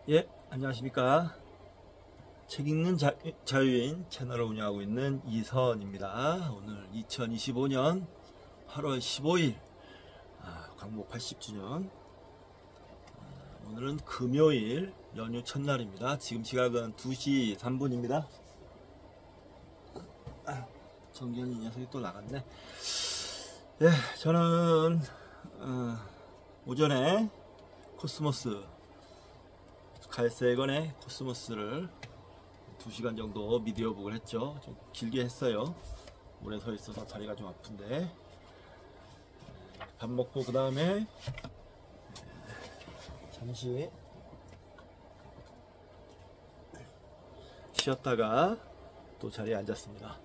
예, 안녕하십니까. 책 읽는 자유인 채널을 운영하고 있는 이선입니다. 오늘 2025년 8월 15일 광복 80주년. 오늘은 금요일 연휴 첫날입니다. 지금 시각은 2시 3분입니다. 정견이 녀석이 또 나갔네. 예, 저는 오전에 코스모스 갈색원의 코스모스를 2시간 정도 미디어북을 했죠. 좀 길게 했어요. 오래 서 있어서 다리가 좀 아픈데, 밥 먹고 그 다음에 잠시 쉬었다가 또 자리에 앉았습니다.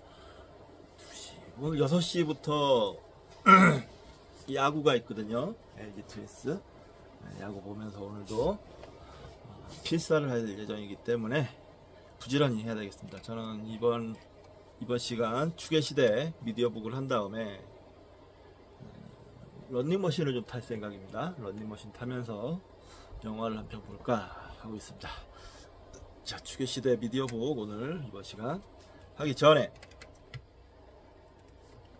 오늘 6시부터 야구가 있거든요. LG 트윈스 야구 보면서 오늘도 필사를 할 예정이기 때문에 부지런히 해야 되겠습니다. 저는 이번 시간 추계시대 미디어북을 한 다음에 런닝머신을 좀 탈 생각입니다. 런닝머신 타면서 영화를 한 편 볼까 하고 있습니다. 자, 추계시대 미디어북 오늘 이번 시간 하기 전에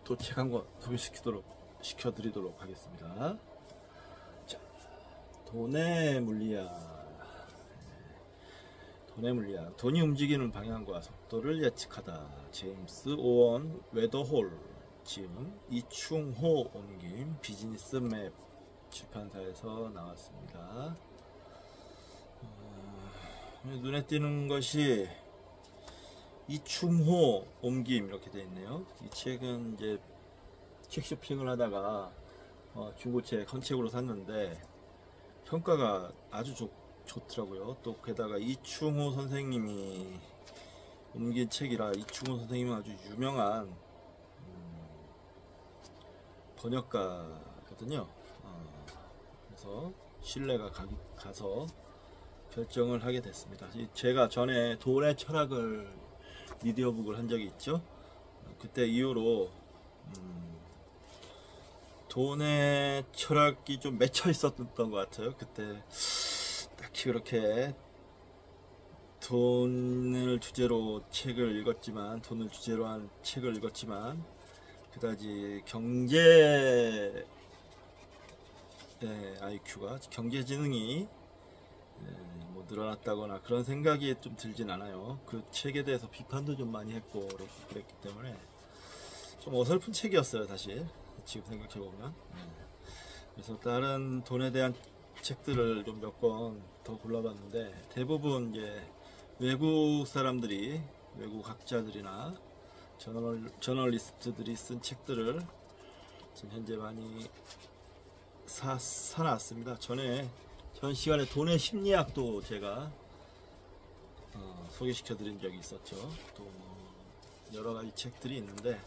또 책 한 권 소개시켜드리도록 하겠습니다. 자, 돈의 물리학. 돈이 움직이는 방향과 속도를 예측하다. 제임스 오원 웨더홀 지음, 이충호 옮김, 비즈니스 맵 출판사에서 나왔습니다. 눈에 띄는 것이 이충호 옮김 이렇게 되어 있네요. 이 책은 이제 책 쇼핑을 하다가 중고책 헌책으로 샀는데 평가가 아주 좋더라고요. 또 게다가 이충호 선생님이 옮긴 책이라, 이충호 선생님은 아주 유명한 번역가거든요. 그래서 신뢰가 가서 결정을 하게 됐습니다. 제가 전에 돈의 철학을 미디어북을 한 적이 있죠. 그때 이후로 돈의 철학이 좀 맺혀 있었던 것 같아요. 그때 딱히 그렇게 돈을 주제로 책을 읽었지만, 돈을 주제로 한 책을 읽었지만 그다지 경제 IQ가, 경제 지능이 뭐 늘어났다거나 그런 생각이 좀 들진 않아요. 그 책에 대해서 비판도 좀 많이 했고 그랬기 때문에 좀 어설픈 책이었어요, 사실. 지금 생각해보면. 그래서 다른 돈에 대한 책들을 좀 몇 권 더 골라봤는데, 대부분 이제 외국 사람들이, 외국 학자들이나 저널리스트들이 쓴 책들을 지금 현재 많이 사놨습니다. 전 시간에 돈의 심리학도 제가 소개시켜 드린 적이 있었죠. 또 여러 가지 책들이 있는데,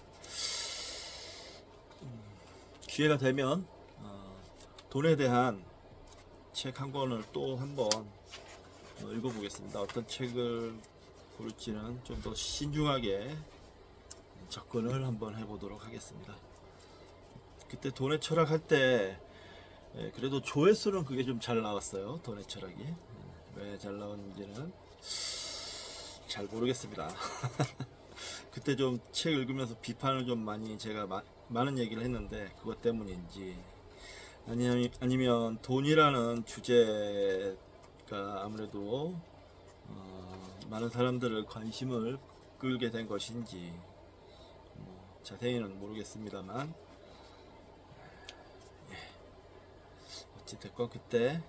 기회가 되면 돈에 대한 책 한 권을 또 한번 읽어보겠습니다. 어떤 책을 고를지는 좀 더 신중하게 접근을 한번 해보도록 하겠습니다. 그때 돈의 철학 할 때 그래도 조회수는 그게 좀 잘 나왔어요. 돈의 철학이 왜 잘 나왔는지는 잘 모르겠습니다. 그때 좀 책 읽으면서 비판을 좀 많이, 제가 많은 얘기를 했는데 그것 때문인지, 아니면 돈이라는 주제가 아무래도 많은 사람들을 관심을 끌게 된 것인지 자세히는 모르겠습니다만, 어찌됐건 그때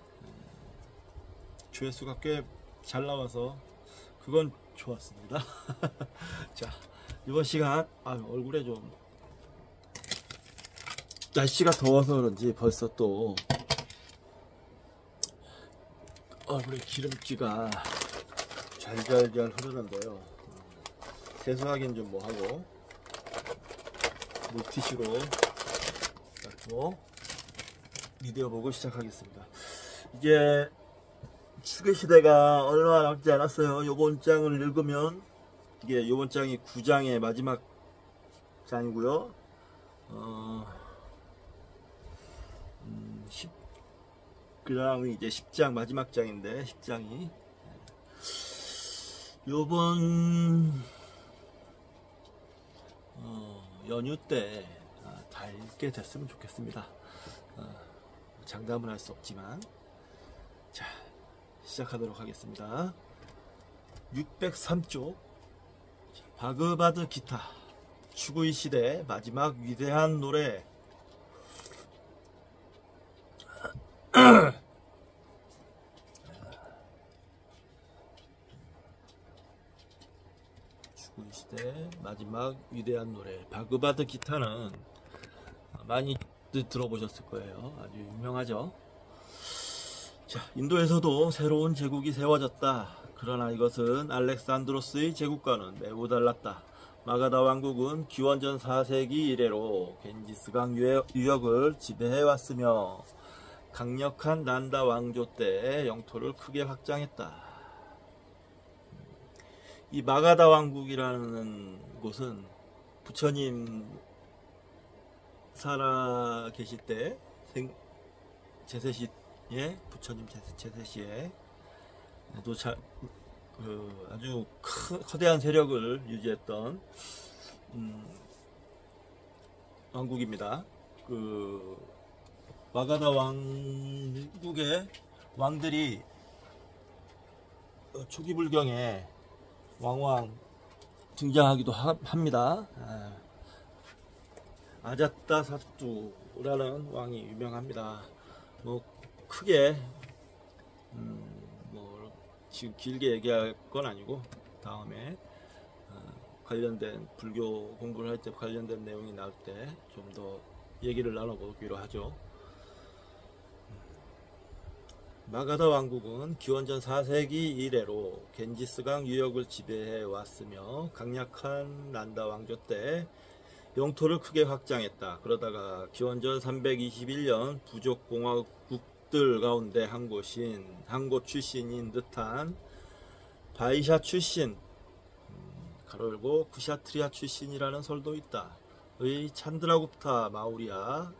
조회수가 꽤 잘 나와서 그건 좋았습니다. 자, 이번 시간 얼굴에 좀 날씨가 더워서 그런지 벌써 또 얼굴에 기름기가 잘잘잘 흐르는데요. 세수하긴 좀 뭐하고 물티슈로 닦고 미디어북을 시작하겠습니다. 이제 추계시대가 얼마 남지 않았어요. 요번 장을 읽으면, 이게 요번 장이 9장의 마지막 장이고요. 10 그 다음이 이제 10장 마지막 장인데 10장이 요번 연휴 때 다 읽게 됐으면 좋겠습니다. 장담은 할 수 없지만 자 시작하도록 하겠습니다. 603쪽 바그바드 기타 추구이 시대 마지막 위대한 노래. 추구이 시대 마지막 위대한 노래. 바그바드 기타는 많이 들어보셨을 거예요. 아주 유명하죠. 자, 인도에서도 새로운 제국이 세워졌다. 그러나 이것은 알렉산드로스의 제국과는 매우 달랐다. 마가다 왕국은 기원전 4세기 이래로 겐지스강 유역을 지배해왔으며 강력한 난다 왕조 때 영토를 크게 확장했다. 이 마가다 왕국이라는 곳은 부처님 살아 계실 때 제세시에 부처님 제세시에 또 아주 거대한 세력을 유지했던 왕국입니다. 그 마가다 왕국의 왕들이 초기 불경에 왕왕 등장하기도 합니다. 아자타 사투라는 왕이 유명합니다. 뭐 크게 뭐 지금 길게 얘기할 건 아니고 다음에 관련된 불교 공부를 할 때 관련된 내용이 나올 때 좀 더 얘기를 나눠보기로 하죠. 마가다 왕국은 기원전 4세기 이래로 겐지스강 유역을 지배해 왔으며 강력한 난다 왕조 때 영토를 크게 확장했다. 그러다가 기원전 321년 부족 공화국들 가운데 한 곳 출신인 듯한 바이샤 출신, 가로 열고 쿠샤트리아 출신이라는 설도 있다. 의 찬드라굽타 마우리아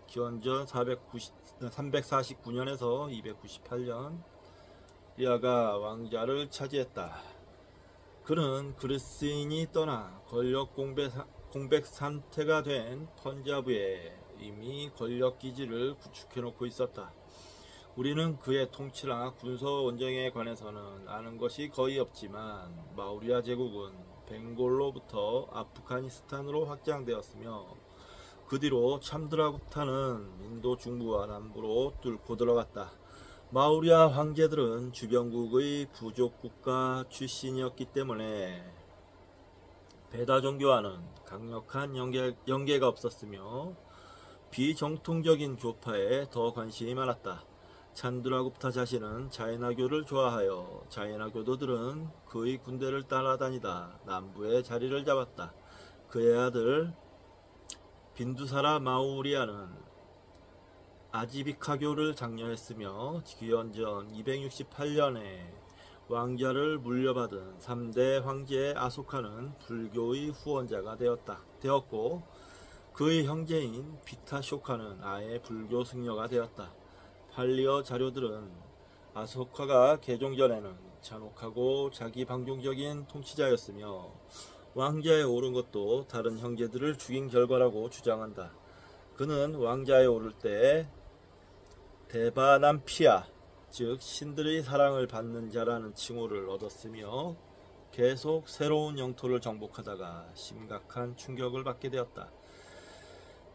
기원전 349년에서 298년 리아가 왕자를 차지했다. 그는 그리스인이 떠나 권력 공백 상태가 된 펀자브에 이미 권력 기지를 구축해 놓고 있었다. 우리는 그의 통치나 군서 원정에 관해서는 아는 것이 거의 없지만 마우리아 제국은 벵골로부터 아프가니스탄으로 확장되었으며 그 뒤로 참드라굽타는 인도 중부와 남부로 뚫고 들어갔다. 마우리아 황제들은 주변국의 부족국가 출신이었기 때문에 베다 종교와는 강력한 연계가 없었으며 비정통적인 교파에 더 관심이 많았다. 찬드라굽타 자신은 자이나교를 좋아하여 자이나교도들은 그의 군대를 따라다니다 남부에 자리를 잡았다. 그의 아들 빈두사라 마우리아는 아지비카교를 장려했으며 기원전 268년에 왕자를 물려받은 3대 황제의 아소카는 불교의 후원자가 되었고 그의 형제인 비타쇼카는 아예 불교 승려가 되었다. 팔리어 자료들은 아소카가 개종 전에는 잔혹하고 자기방종적인 통치자였으며 왕자에 오른 것도 다른 형제들을 죽인 결과라고 주장한다. 그는 왕자에 오를 때 데바남피아, 즉 신들의 사랑을 받는 자라는 칭호를 얻었으며 계속 새로운 영토를 정복하다가 심각한 충격을 받게 되었다.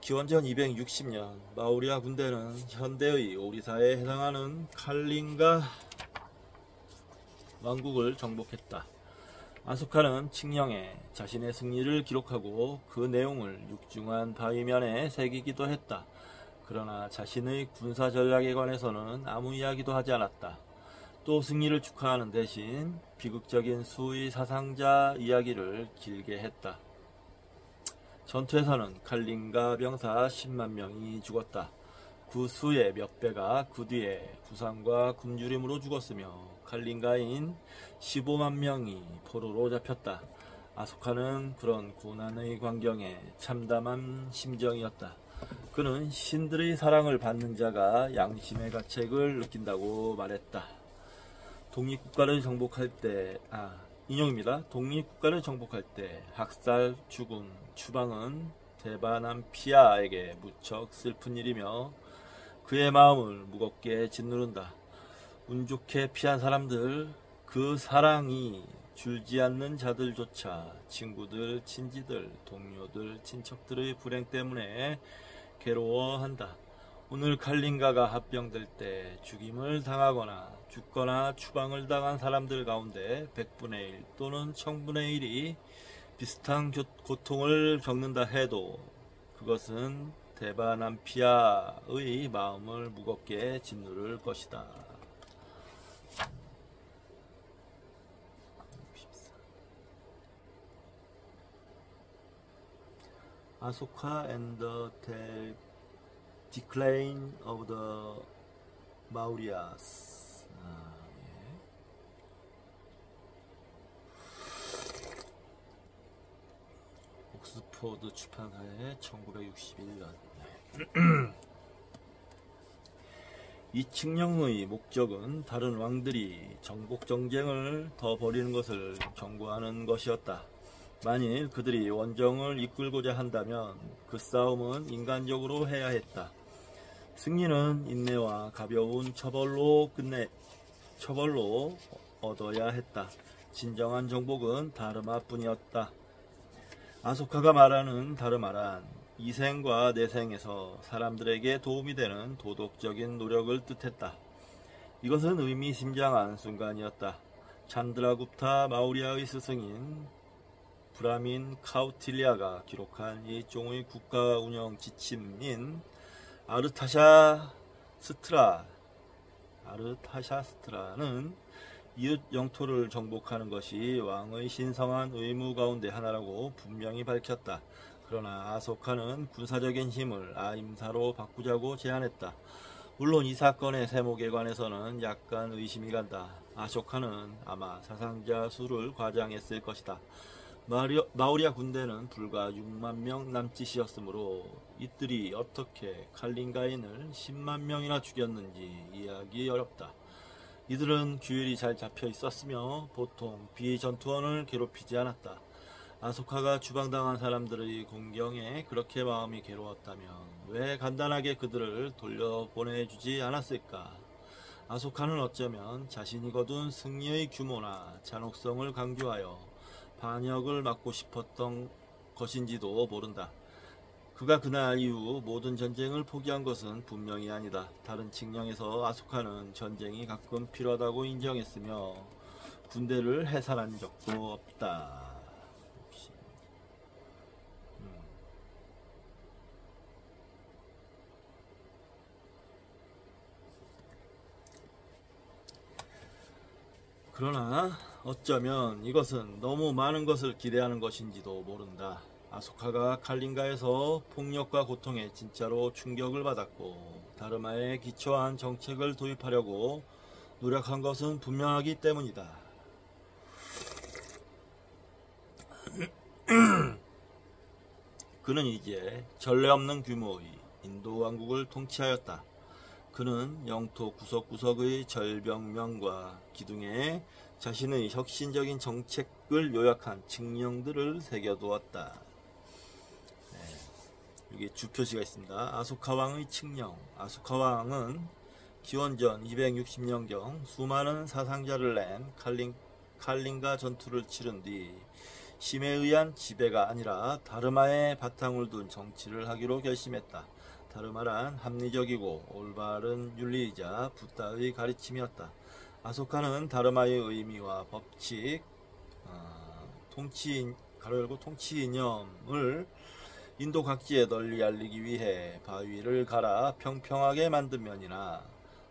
기원전 260년 마우리아 군대는 현대의 오리사에 해당하는 칼링가 왕국을 정복했다. 아소카는 칙령에 자신의 승리를 기록하고 그 내용을 육중한 바위면에 새기기도 했다. 그러나 자신의 군사 전략에 관해서는 아무 이야기도 하지 않았다. 또 승리를 축하하는 대신 비극적인 수의 사상자 이야기를 길게 했다. 전투에서는 칼링가 병사 10만 명이 죽었다. 그 수의 몇 배가 그 뒤에 부상과 굶주림으로 죽었으며 칼링가인 15만 명이 포로로 잡혔다. 아소카는 그런 고난의 광경에 참담한 심정이었다. 그는 신들의 사랑을 받는 자가 양심의 가책을 느낀다고 말했다. 독립국가를 정복할 때, 인용입니다. 독립국가를 정복할 때 학살, 죽음, 추방은 대반한 피아에게 무척 슬픈 일이며 그의 마음을 무겁게 짓누른다. 운 좋게 피한 사람들, 그 사랑이 줄지 않는 자들조차 친구들, 친지들, 동료들, 친척들의 불행 때문에 괴로워한다. 오늘 칼린가가 합병될 때 죽임을 당하거나 죽거나 추방을 당한 사람들 가운데 100분의 1 또는 1000분의 1이 비슷한 고통을 겪는다 해도 그것은 데바남피아의 마음을 무겁게 짓누를 것이다. 아소카 and the decline of the Mauryas. 예. 옥스포드 출판사의 1961년. 이 칙령의 목적은 다른 왕들이 정복 정쟁을 더 벌이는 것을 경고하는 것이었다. 만일 그들이 원정을 이끌고자 한다면 그 싸움은 인간적으로 해야 했다. 승리는 인내와 가벼운 처벌로 얻어야 했다. 진정한 정복은 다르마뿐이었다. 아소카가 말하는 다르마란 이생과 내생에서 사람들에게 도움이 되는 도덕적인 노력을 뜻했다. 이것은 의미심장한 순간이었다. 찬드라굽타 마우리아의 스승인 브라민 카우틸리아가 기록한 일종의 국가 운영 지침인 아르타샤스트라는 이웃 영토를 정복하는 것이 왕의 신성한 의무 가운데 하나라고 분명히 밝혔다. 그러나 아소카는 군사적인 힘을 아임사로 바꾸자고 제안했다. 물론 이 사건의 세목에 관해서는 약간 의심이 간다. 아소카는 아마 사상자 수를 과장했을 것이다. 마우리아 군대는 불과 6만 명 남짓이었으므로 이들이 어떻게 칼린가인을 10만 명이나 죽였는지 이해하기 어렵다. 이들은 규율이 잘 잡혀 있었으며 보통 비전투원을 괴롭히지 않았다. 아소카가 추방당한 사람들의 공경에 그렇게 마음이 괴로웠다면 왜 간단하게 그들을 돌려보내주지 않았을까? 아소카는 어쩌면 자신이 거둔 승리의 규모나 잔혹성을 강조하여 반역을 막고 싶었던 것인지도 모른다. 그가 그날 이후 모든 전쟁을 포기한 것은 분명히 아니다. 다른 측면에서 아소카는 전쟁이 가끔 필요하다고 인정했으며 군대를 해산한 적도 없다. 그러나 어쩌면 이것은 너무 많은 것을 기대하는 것인지도 모른다. 아소카가 칼린가에서 폭력과 고통에 진짜로 충격을 받았고 다르마에 기초한 정책을 도입하려고 노력한 것은 분명하기 때문이다. 그는 이제 전례 없는 규모의 인도 왕국을 통치하였다. 그는 영토 구석구석의 절벽면과 기둥에 자신의 혁신적인 정책을 요약한 칙령들을 새겨두었다. 여기 주표시가 있습니다. 아소카 왕의 칙령. 아소카 왕은 기원전 260년경 수많은 사상자를 낸 칼린가 전투를 치른 뒤 심에 의한 지배가 아니라 다르마에 바탕을 둔 정치를 하기로 결심했다. 다르마란 합리적이고 올바른 윤리이자 붓다의 가르침이었다. 아소카는 다르마의 의미와 법칙, 통치 이념을 인도 각지에 널리 알리기 위해 바위를 갈아 평평하게 만든 면이나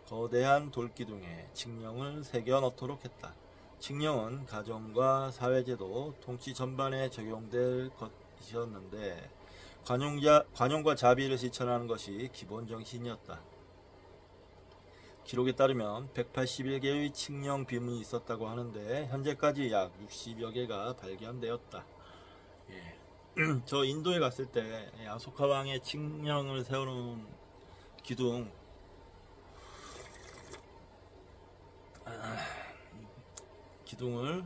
거대한 돌기둥에 칙령을 새겨 넣도록 했다. 칙령은 가정과 사회제도, 통치 전반에 적용될 것이었는데 관용과 자비를 실천하는 것이 기본 정신이었다. 기록에 따르면 181개의 칙령 비문이 있었다고 하는데 현재까지 약 60여 개가 발견되었다. 저 인도에 갔을 때 아소카 왕의 칙령을 세우는 기둥, 기둥을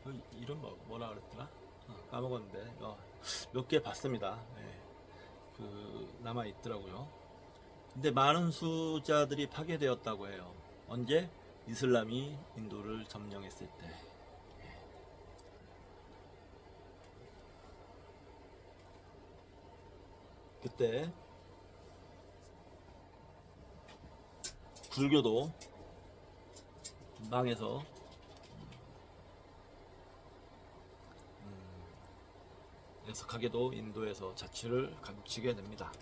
그 이름 뭐라 그랬더라? 까먹었는데 몇 개 봤습니다. 예, 그 남아 있더라고요. 근데 많은 숫자들이 파괴되었다고 해요. 언제? 이슬람이 인도를 점령했을 때. 그때 불교도 망해서 애석하게도 인도에서 자취를 감추게 됩니다.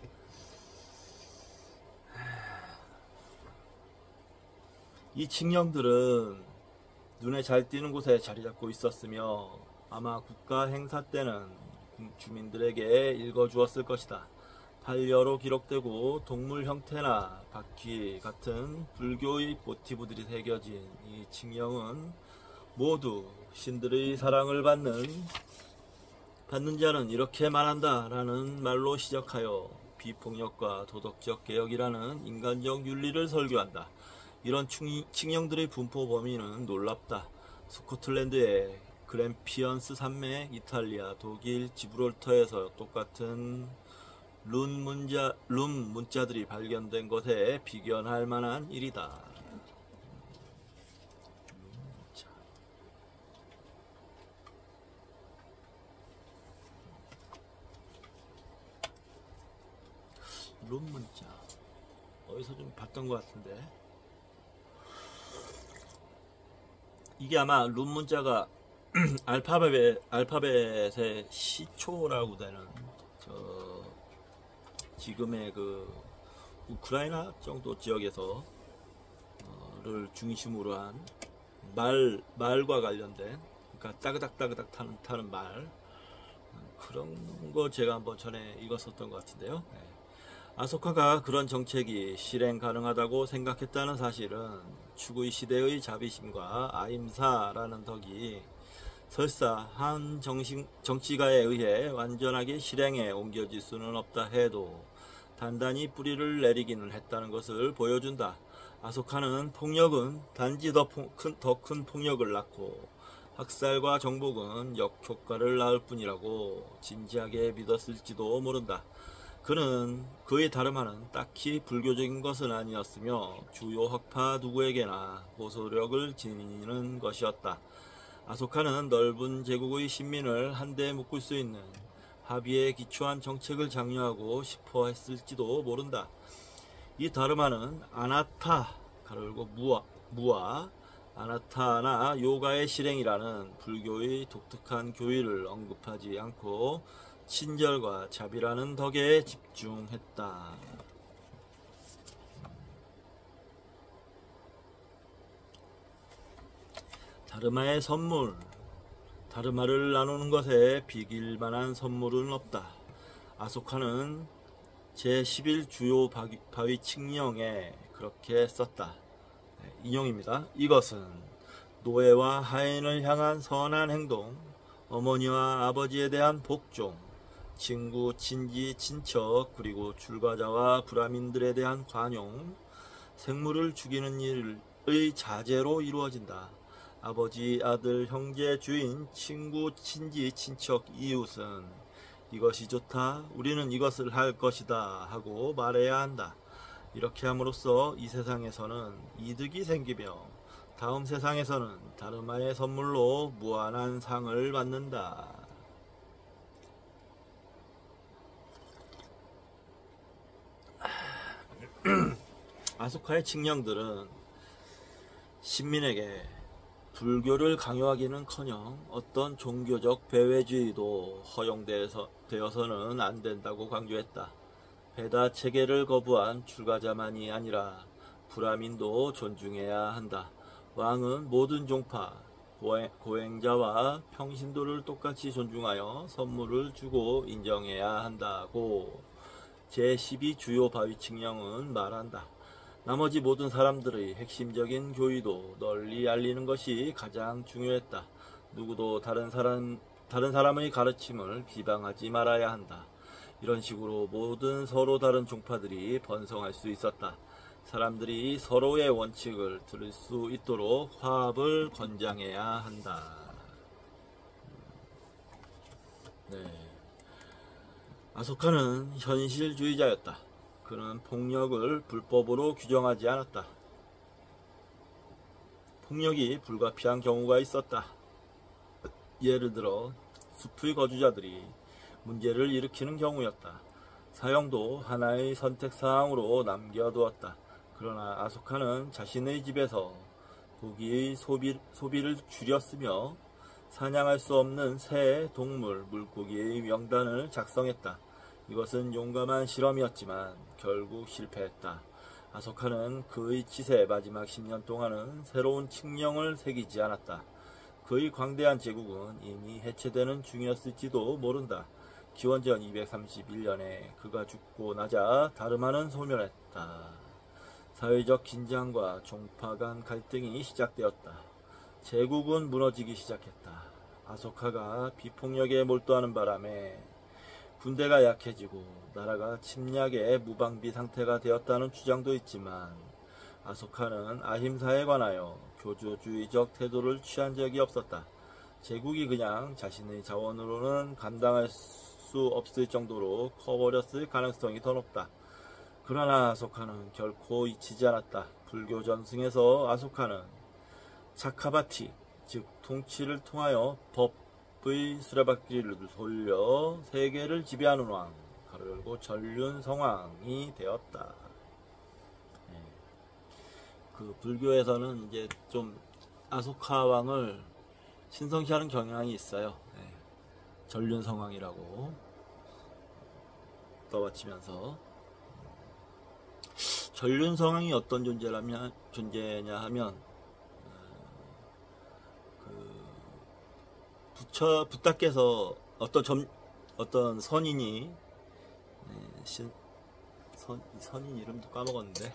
이 칙령들은 눈에 잘 띄는 곳에 자리 잡고 있었으며 아마 국가 행사 때는 주민들에게 읽어주었을 것이다. 반려로 기록되고 동물 형태나 바퀴 같은 불교의 모티브들이 새겨진 이 칙령은 모두 신들의 사랑을 받는 자는 이렇게 말한다 라는 말로 시작하여 비폭력과 도덕적 개혁이라는 인간적 윤리를 설교한다. 이런 칙령들의 분포 범위는 놀랍다. 스코틀랜드의 그램피언스 산맥, 이탈리아, 독일, 지브롤터에서 똑같은 룬 문자들이 발견된 것에 비견할 만한 일이다. 룬 문자 어디서 좀 봤던 것 같은데, 이게 아마 룬 문자가 알파벳의 시초라고 되는 지금의 그 우크라이나 정도 지역에서 를 중심으로 한 말과 관련된, 그러니까 따그닥따그닥 타는 말, 그런 거 제가 한번 전에 읽었었던 것 같은데요. 아소카가 그런 정책이 실행 가능하다고 생각했다는 사실은 추구의 시대의 자비심과 아임사라는 덕이 설사 한 정치가에 의해 완전하게 실행에 옮겨질 수는 없다 해도 단단히 뿌리를 내리기는 했다는 것을 보여준다. 아소카는 폭력은 단지 더 큰 폭력을 낳고 학살과 정복은 역효과를 낳을 뿐이라고 진지하게 믿었을지도 모른다. 그는 그의 다름아는 딱히 불교적인 것은 아니었으며 주요 학파 누구에게나 호소력을 지니는 것이었다. 아소카는 넓은 제국의 신민을 한데 묶을 수 있는 합의에 기초한 정책을 장려하고 싶어 했을지도 모른다. 이 다름아는 아나타 가르고 무아 아나타나 요가의 실행이라는 불교의 독특한 교의를 언급하지 않고 친절과 자비라는 덕에 집중했다. 다르마의 선물. 다르마를 나누는 것에 비길 만한 선물은 없다. 아소카는 제11 주요 바위 칙령에 그렇게 썼다. 인용입니다. 이것은 노예와 하인을 향한 선한 행동, 어머니와 아버지에 대한 복종, 친구, 친지, 친척, 그리고 출가자와 브라민들에 대한 관용, 생물을 죽이는 일의 자제로 이루어진다. 아버지, 아들, 형제, 주인, 친구, 친지, 친척, 이웃은 이것이 좋다, 우리는 이것을 할 것이다 하고 말해야 한다. 이렇게 함으로써 이 세상에서는 이득이 생기며 다음 세상에서는 다르마의 선물로 무한한 상을 받는다. 아소카의 칙령들은 신민에게 불교를 강요하기는커녕 어떤 종교적 배회주의도 허용되어서는 안 된다고 강조했다. 베다 체계를 거부한 출가자만이 아니라 브라민도 존중해야 한다. 왕은 모든 종파, 고행자와 평신도를 똑같이 존중하여 선물을 주고 인정해야 한다고 제12 주요 바위 칙령은 말한다. 나머지 모든 사람들의 핵심적인 교의도 널리 알리는 것이 가장 중요했다. 누구도 다른 사람의 가르침을 비방하지 말아야 한다. 이런 식으로 모든 서로 다른 종파들이 번성할 수 있었다. 사람들이 서로의 원칙을 들을 수 있도록 화합을 권장해야 한다. 네. 아소카는 현실주의자였다. 그는 폭력을 불법으로 규정하지 않았다. 폭력이 불가피한 경우가 있었다. 예를 들어 숲의 거주자들이 문제를 일으키는 경우였다. 사형도 하나의 선택사항으로 남겨두었다. 그러나 아소카는 자신의 집에서 고기의 소비를 줄였으며 사냥할 수 없는 새, 동물, 물고기의 명단을 작성했다. 이것은 용감한 실험이었지만 결국 실패했다. 아소카는 그의 치세 마지막 10년 동안은 새로운 칙령을 새기지 않았다. 그의 광대한 제국은 이미 해체되는 중이었을지도 모른다. 기원전 231년에 그가 죽고 나자 다름하는 소멸했다. 사회적 긴장과 종파 간 갈등이 시작되었다. 제국은 무너지기 시작했다. 아소카가 비폭력에 몰두하는 바람에 군대가 약해지고 나라가 침략의 무방비 상태가 되었다는 주장도 있지만 아소카는 아힘사에 관하여 교조주의적 태도를 취한 적이 없었다. 제국이 그냥 자신의 자원으로는 감당할 수 없을 정도로 커버렸을 가능성이 더 높다. 그러나 아소카는 결코 잊히지 않았다. 불교 전승에서 아소카는 차카바티, 즉 통치를 통하여 법의 수레바퀴를 돌려 세계를 지배하는 왕, 가로 열고 전륜성왕이 되었다. 그 불교에서는 이제 좀 아소카 왕을 신성시하는 경향이 있어요. 전륜성왕이라고 떠받치면서 전륜성왕이 어떤 존재냐 하면 부탁께서 어떤 선인이 선인 이름도 까먹었는데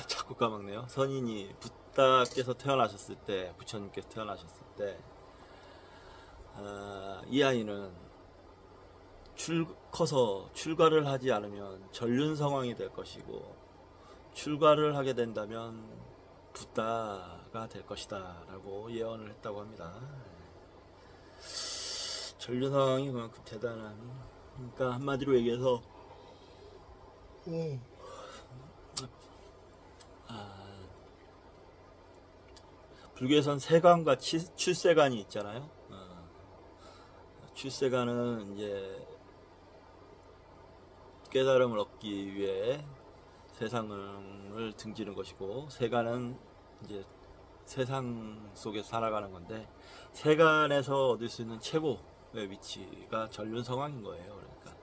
자꾸 까먹네요. 선인이 부탁께서 태어나셨을 때, 부처님께서 태어나셨을 때 이 아이는 커서 출가를 하지 않으면 전륜성왕이 될 것이고 출가를 하게 된다면 붓다가 될 것이다 라고 예언을 했다고 합니다. 전륜성왕이 그만큼 대단한, 그러니까 한마디로 얘기해서 불교에선 세간과 출세간이 있잖아요. 출세간은 이제 깨달음을 얻기 위해 세상을 등지는 것이고, 세간은 이제 세상 속에서 살아가는 건데, 세간에서 얻을 수 있는 최고의 위치가 전륜성왕인 거예요. 그러니까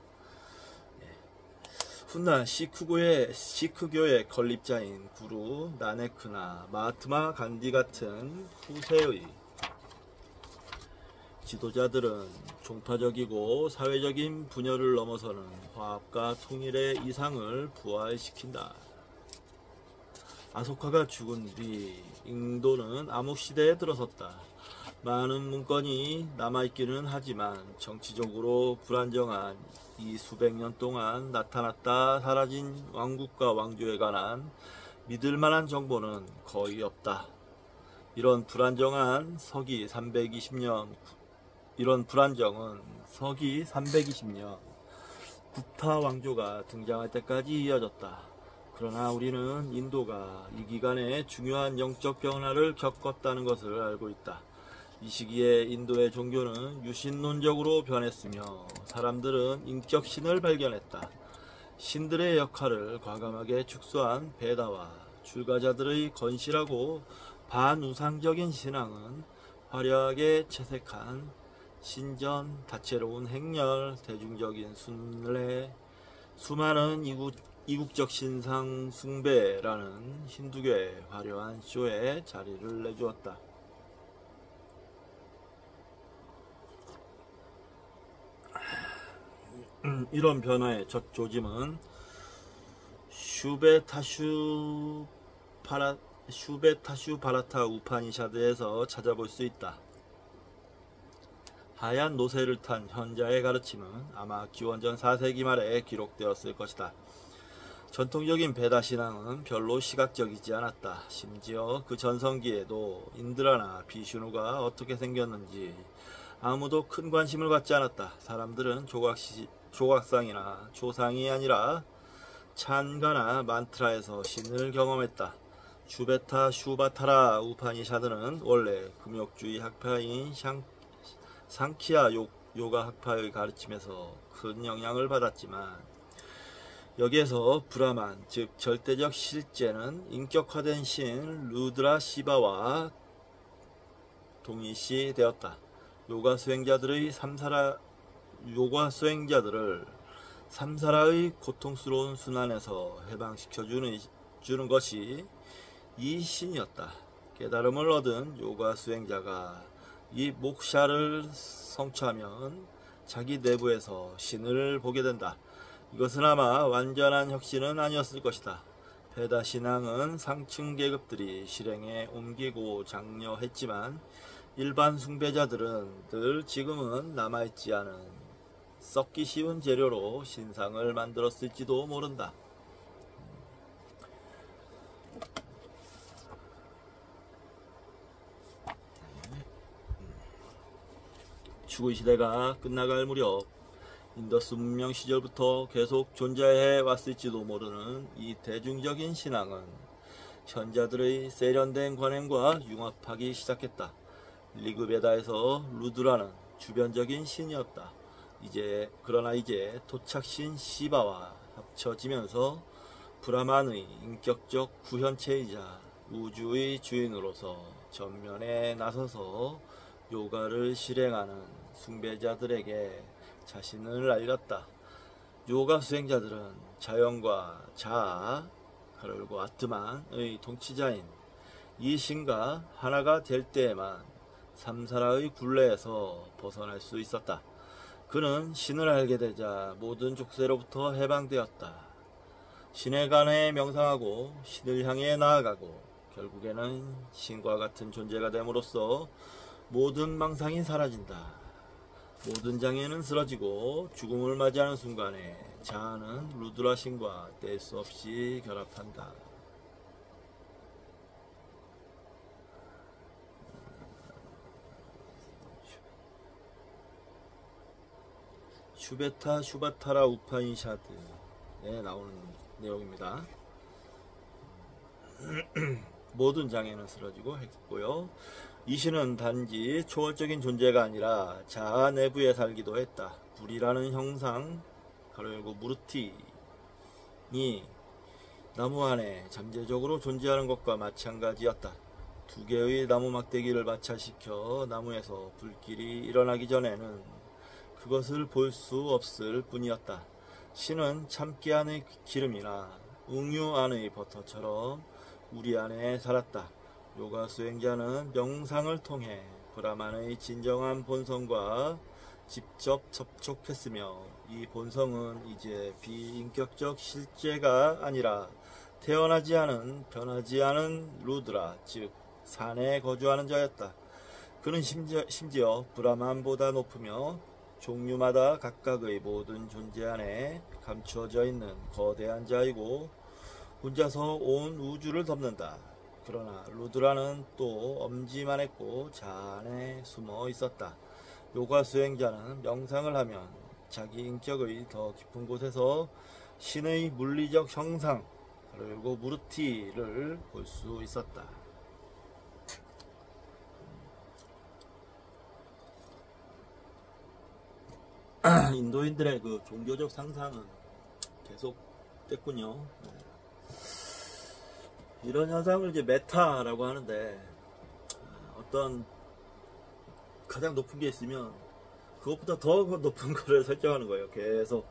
훗날 시크교의 건립자인 구루 나네크나 마하트마 간디 같은 후세의 지도자들은 종파적이고 사회적인 분열을 넘어서는 화합과 통일의 이상을 부활시킨다. 아소카가 죽은 뒤 인도는 암흑시대에 들어섰다. 많은 문건이 남아있기는 하지만 정치적으로 불안정한 이 수백 년 동안 나타났다 사라진 왕국과 왕조에 관한 믿을만한 정보는 거의 없다. 이런 불안정은 서기 320년 구타 왕조가 등장할 때까지 이어졌다. 그러나 우리는 인도가 이 기간에 중요한 영적 변화를 겪었다는 것을 알고 있다. 이 시기에 인도의 종교는 유신론적으로 변했으며 사람들은 인격신을 발견했다. 신들의 역할을 과감하게 축소한 베다와 출가자들의 건실하고 반우상적인 신앙은 화려하게 채색한 신전, 다채로운 행렬, 대중적인 순례, 수많은 이국적 신상 숭배라는 힌두교의 화려한 쇼에 자리를 내주었다. 이런 변화의 첫 조짐은 슈베타슈 바라타 우파니샤드에서 찾아볼 수 있다. 하얀 노새를 탄 현자의 가르침은 아마 기원전 4세기 말에 기록되었을 것이다. 전통적인 베다 신앙은 별로 시각적이지 않았다. 심지어 그 전성기에도 인드라나 비슈누가 어떻게 생겼는지 아무도 큰 관심을 갖지 않았다. 사람들은 조각상이나 조상이 아니라 찬가나 만트라에서 신을 경험했다. 슈베타 슈바타라 우파니샤드는 원래 금욕주의 학파인 상키아 요가 학파의 가르침에서 큰 영향을 받았지만 여기에서 브라만, 즉 절대적 실제는 인격화된 신 루드라 시바와 동일시 되었다. 요가 수행자들을 삼사라의 고통스러운 순환에서 해방시켜주는 것이 이 신이었다. 깨달음을 얻은 요가 수행자가 이 목샤를 성취하면 자기 내부에서 신을 보게 된다. 이것은 아마 완전한 혁신은 아니었을 것이다. 베다 신앙은 상층 계급들이 실행에 옮기고 장려했지만 일반 숭배자들은 늘 지금은 남아있지 않은 썩기 쉬운 재료로 신상을 만들었을지도 모른다. 죽의 시대가 끝나갈 무렵 인더스 문명 시절부터 계속 존재해 왔을지도 모르는 이 대중적인 신앙은 현자들의 세련된 관행과 융합하기 시작했다. 리그베다에서 루드라는 주변적인 신이었다. 그러나 이제 토착신 시바와 합쳐지면서 브라만의 인격적 구현체이자 우주의 주인으로서 전면에 나서서 요가를 실행하는 숭배자들에게 자신을 알렸다. 요가 수행자들은 자연과 자아, 그리고 아트만의 통치자인 이 신과 하나가 될 때에만 삼사라의 굴레에서 벗어날 수 있었다. 그는 신을 알게 되자 모든 족쇄로부터 해방되었다. 신에 관해 명상하고 신을 향해 나아가고 결국에는 신과 같은 존재가 됨으로써 모든 망상이 사라진다. 모든 장애는 쓰러지고 죽음을 맞이하는 순간에 자아는 루드라 신과 뗄 수 없이 결합한다. 슈베타 슈바타라 우파니샤드에 나오는 내용입니다. 모든 장애는 쓰러지고 했고요. 이 신은 단지 초월적인 존재가 아니라 자아 내부에 살기도 했다. 불이라는 형상, 가로열고 무르티니 나무 안에 잠재적으로 존재하는 것과 마찬가지였다. 두 개의 나무 막대기를 마찰시켜 나무에서 불길이 일어나기 전에는 그것을 볼 수 없을 뿐이었다. 신은 참깨 안의 기름이나 웅유 안의 버터처럼 우리 안에 살았다. 요가 수행자는 명상을 통해 브라만의 진정한 본성과 직접 접촉했으며 이 본성은 이제 비인격적 실제가 아니라 태어나지 않은 변하지 않은 루드라, 즉 산에 거주하는 자였다. 그는 심지어 브라만보다 높으며 종류마다 각각의 모든 존재 안에 감추어져 있는 거대한 자이고 혼자서 온 우주를 덮는다. 그러나 루드라는 또 엄지만했고 자아 안에 숨어 있었다. 요가 수행자는 명상을 하면 자기 인격의 더 깊은 곳에서 신의 물리적 형상, 그리고 무르티를 볼 수 있었다. 인도인들의 그 종교적 상상은 계속됐군요. 이런 현상을 이제 메타라고 하는데, 어떤 가장 높은 게 있으면 그것보다 더 높은 거를 설정하는 거예요. 계속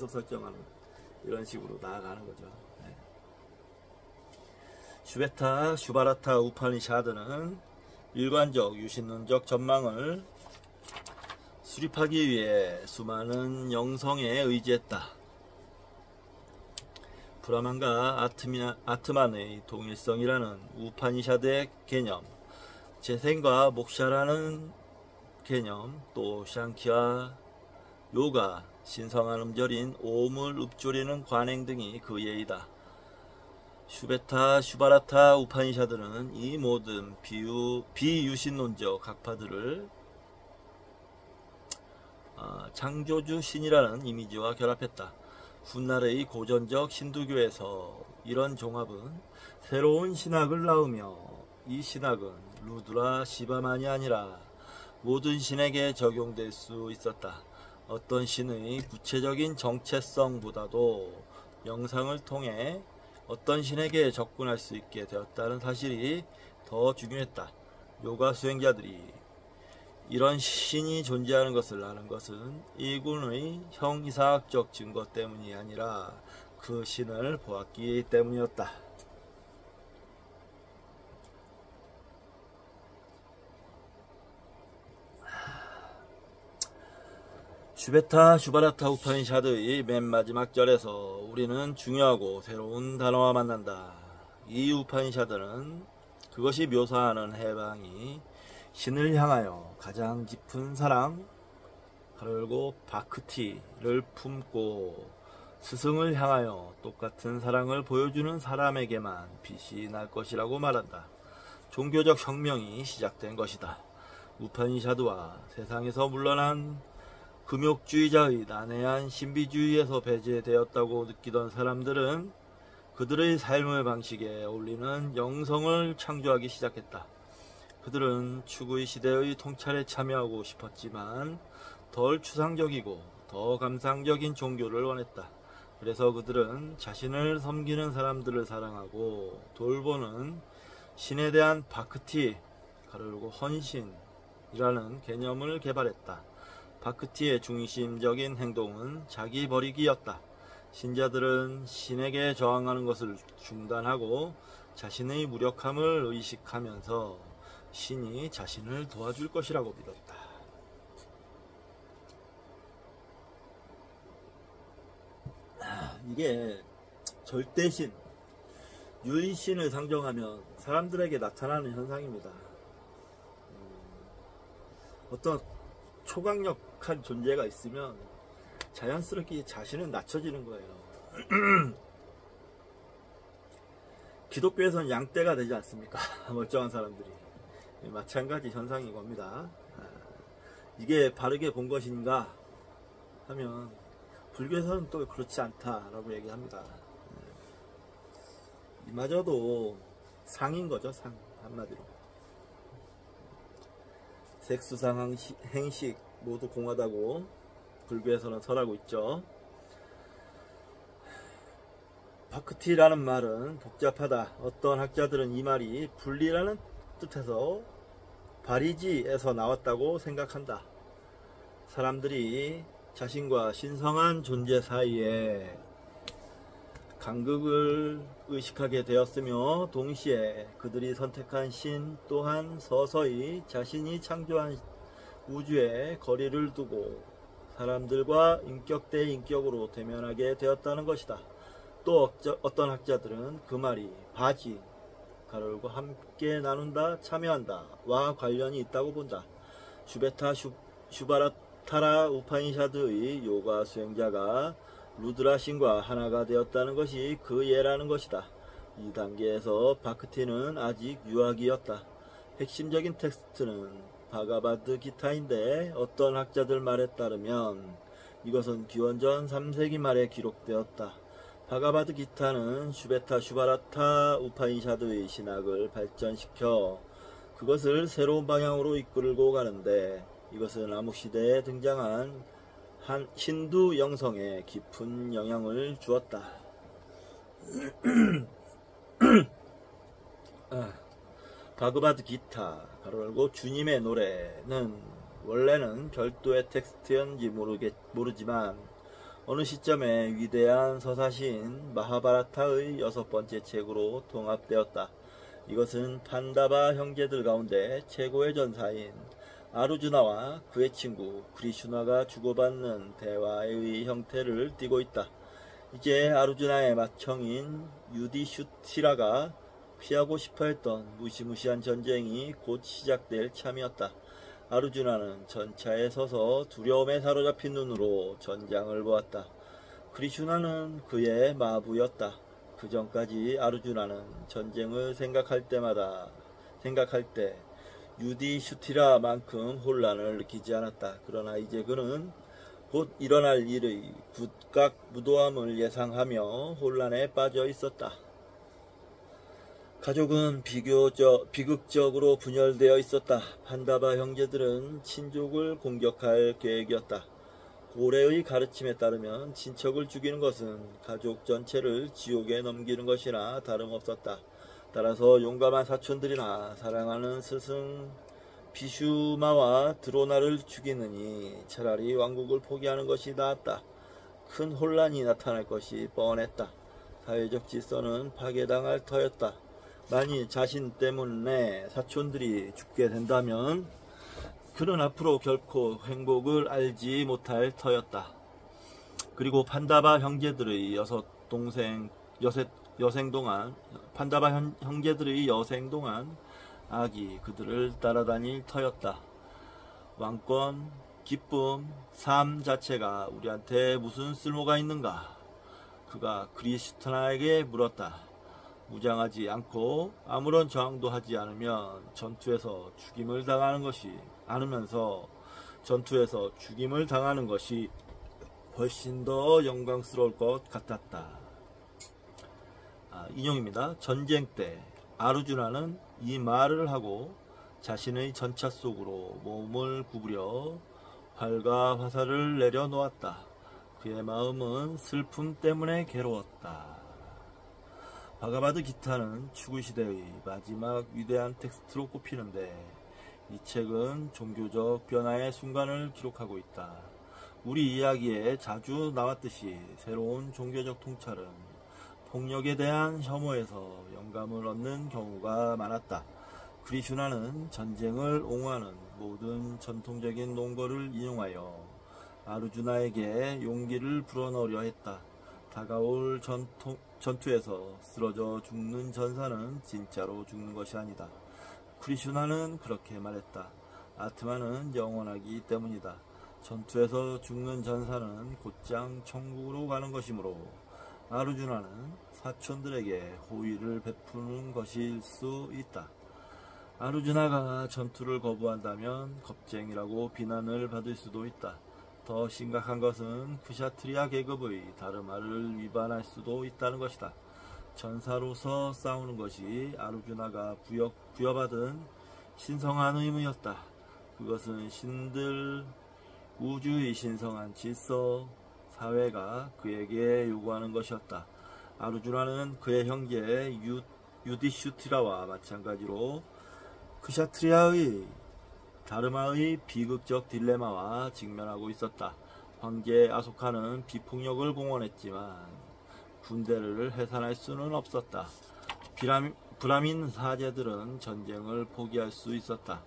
설정하는, 이런 식으로 나아가는 거죠. 슈베타 슈바라타 우파니샤드는 일관적 유신론적 전망을 수립하기 위해 수많은 영성에 의지했다. 브라만과 아트만의 동일성이라는 우파니샤드의 개념, 재생과 목샤라는 개념, 또 샹키와 요가, 신성한 음절인 오음을 읊조리는 관행 등이 그 예이다. 슈베타, 슈바라타, 우파니샤드는 이 모든 비유신론적 학파들을 창조주 신이라는 이미지와 결합했다. 훗날의 고전적 힌두교에서 이런 종합은 새로운 신학을 낳으며 이 신학은 루드라 시바만이 아니라 모든 신에게 적용될 수 있었다. 어떤 신의 구체적인 정체성보다도 영상을 통해 어떤 신에게 접근할 수 있게 되었다는 사실이 더 중요했다. 요가 수행자들이 이런 신이 존재하는 것을 아는 것은 이군의 형이사학적 증거 때문이 아니라 그 신을 보았기 때문이었다. 슈베타 슈바라타 우파니샤드의 맨 마지막 절에서 우리는 중요하고 새로운 단어와 만난다. 이 우파니샤드는 그것이 묘사하는 해방이 신을 향하여 가장 깊은 사랑, 그리고 바크티를 품고 스승을 향하여 똑같은 사랑을 보여주는 사람에게만 빛이 날 것이라고 말한다. 종교적 혁명이 시작된 것이다. 우파니샤드와 세상에서 물러난 금욕주의자의 난해한 신비주의에서 배제되었다고 느끼던 사람들은 그들의 삶의 방식에 어울리는 영성을 창조하기 시작했다. 그들은 축의 시대의 통찰에 참여하고 싶었지만 덜 추상적이고 더 감상적인 종교를 원했다. 그래서 그들은 자신을 섬기는 사람들을 사랑하고 돌보는 신에 대한 바크티, 가르고 헌신이라는 개념을 개발했다. 바크티의 중심적인 행동은 자기 버리기였다. 신자들은 신에게 저항하는 것을 중단하고 자신의 무력함을 의식하면서 신이 자신을 도와줄 것이라고 믿었다. 이게 절대신, 유일신을 상정하면 사람들에게 나타나는 현상입니다. 어떤 초강력한 존재가 있으면 자연스럽게 자신은 낮춰지는 거예요. 기독교에서는 양떼가 되지 않습니까? 멀쩡한 사람들이. 마찬가지 현상인 겁니다. 이게 바르게 본 것인가 하면 불교에서는 또 그렇지 않다라고 얘기합니다. 이마저도 상인 거죠. 상, 한마디로. 색수상 행식 모두 공하다고 불교에서는 설하고 있죠. 바크티라는 말은 복잡하다. 어떤 학자들은 이 말이 분리라는 뜻에서 바리지에서 나왔다고 생각한다. 사람들이 자신과 신성한 존재 사이에 간극을 의식하게 되었으며 동시에 그들이 선택한 신 또한 서서히 자신이 창조한 우주에 거리를 두고 사람들과 인격 대 인격으로 대면하게 되었다는 것이다. 또 어떤 학자들은 그 말이 바지, 가르고 함께 나눈다, 참여한다 와 관련이 있다고 본다. 슈베타 슈바라타라 우파니샤드의 요가 수행자가 루드라 신과 하나가 되었다는 것이 그 예라는 것이다. 이 단계에서 바크티는 아직 유학이었다. 핵심적인 텍스트는 바가바드 기타인데 어떤 학자들 말에 따르면 이것은 기원전 3세기 말에 기록되었다. 바가바드 기타는 슈베타 슈바라타 우파니샤드의 신학을 발전시켜 그것을 새로운 방향으로 이끌고 가는데 이것은 암흑시대에 등장한 한 힌두 영성에 깊은 영향을 주었다. 바그바드 기타, 가로 열고 주님의 노래는 원래는 별도의 텍스트였는지 모르지만 어느 시점에 위대한 서사시인 마하바라타의 6번째 책으로 통합되었다. 이것은 판다바 형제들 가운데 최고의 전사인 아르주나와 그의 친구 크리슈나가 주고받는 대화의 형태를 띠고 있다. 이제 아르주나의 맏형인 유디슈티라가 피하고 싶어했던 무시무시한 전쟁이 곧 시작될 참이었다. 아르주나는 전차에 서서 두려움에 사로잡힌 눈으로 전장을 보았다. 크리슈나는 그의 마부였다. 그 전까지 아르주나는 전쟁을 생각할 때 유디슈티라만큼 혼란을 느끼지 않았다. 그러나 이제 그는 곧 일어날 일의 굳각 무도함을 예상하며 혼란에 빠져 있었다. 가족은 비극적으로 분열되어 있었다. 판다바 형제들은 친족을 공격할 계획이었다. 고래의 가르침에 따르면 친척을 죽이는 것은 가족 전체를 지옥에 넘기는 것이나 다름없었다. 따라서 용감한 사촌들이나 사랑하는 스승 비슈마와 드로나를 죽이느니 차라리 왕국을 포기하는 것이 나았다. 큰 혼란이 나타날 것이 뻔했다. 사회적 질서는 파괴당할 터였다. 만일 자신 때문에 사촌들이 죽게 된다면 그는 앞으로 결코 행복을 알지 못할 터였다. 그리고 판다바 형제들의 여생 동안 악이 그들을 따라다닐 터였다. 왕권, 기쁨, 삶 자체가 우리한테 무슨 쓸모가 있는가? 그가 크리슈나에게 물었다. 무장하지 않고 아무런 저항도 하지 않으면 전투에서 죽임을 당하는 것이 훨씬 더 영광스러울 것 같았다. 인용입니다. 전쟁 때 아르주나는 이 말을 하고 자신의 전차 속으로 몸을 구부려 활과 화살을 내려놓았다. 그의 마음은 슬픔 때문에 괴로웠다. 바가바드 기타는 추구시대의 마지막 위대한 텍스트로 꼽히는데 이 책은 종교적 변화의 순간을 기록하고 있다. 우리 이야기에 자주 나왔듯이 새로운 종교적 통찰은 폭력에 대한 혐오에서 영감을 얻는 경우가 많았다. 크리슈나는 전쟁을 옹호하는 모든 전통적인 논거를 인용하여 아르주나에게 용기를 불어넣으려 했다. 다가올 전투에서 쓰러져 죽는 전사는 진짜로 죽는 것이 아니다. 크리슈나는 그렇게 말했다. 아트마는 영원하기 때문이다. 전투에서 죽는 전사는 곧장 천국으로 가는 것이므로 아르주나는 사촌들에게 호의를 베푸는 것일 수 있다. 아르주나가 전투를 거부한다면 겁쟁이라고 비난을 받을 수도 있다. 더 심각한 것은 크샤트리아 계급의 다르마를 위반할 수도 있다는 것이다. 전사로서 싸우는 것이 아르주나가 부여받은 신성한 의무였다. 그것은 신들, 우주의 신성한 질서, 사회가 그에게 요구하는 것이었다. 아르주나는 그의 형제 유디슈티라와 마찬가지로 크샤트리아의 다르마의 비극적 딜레마와 직면하고 있었다. 황제 아소카는 비폭력을 공언했지만 군대를 해산할 수는 없었다. 브라민 사제들은 전쟁을 포기할 수 있었다.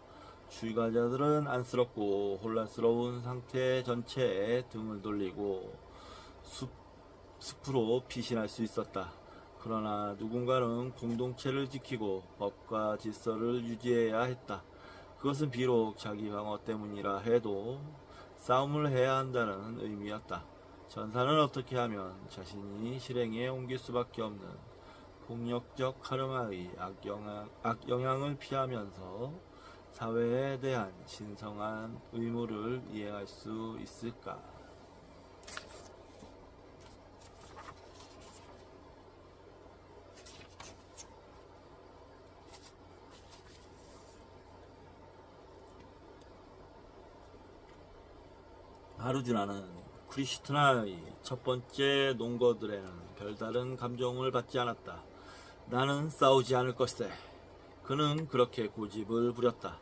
출가자들은 안쓰럽고 혼란스러운 상태 전체에 등을 돌리고 숲으로 피신할 수 있었다. 그러나 누군가는 공동체를 지키고 법과 질서를 유지해야 했다. 그것은 비록 자기 방어 때문이라 해도 싸움을 해야 한다는 의미였다. 전사는 어떻게 하면 자신이 실행에 옮길 수밖에 없는 폭력적 카르마의 악영향을 피하면서 사회에 대한 신성한 의무를 이행할 수 있을까? 아르주나는 크리슈나의 첫 번째 논거들에는 별다른 감정을 받지 않았다. 나는 싸우지 않을 것이다. 그는 그렇게 고집을 부렸다.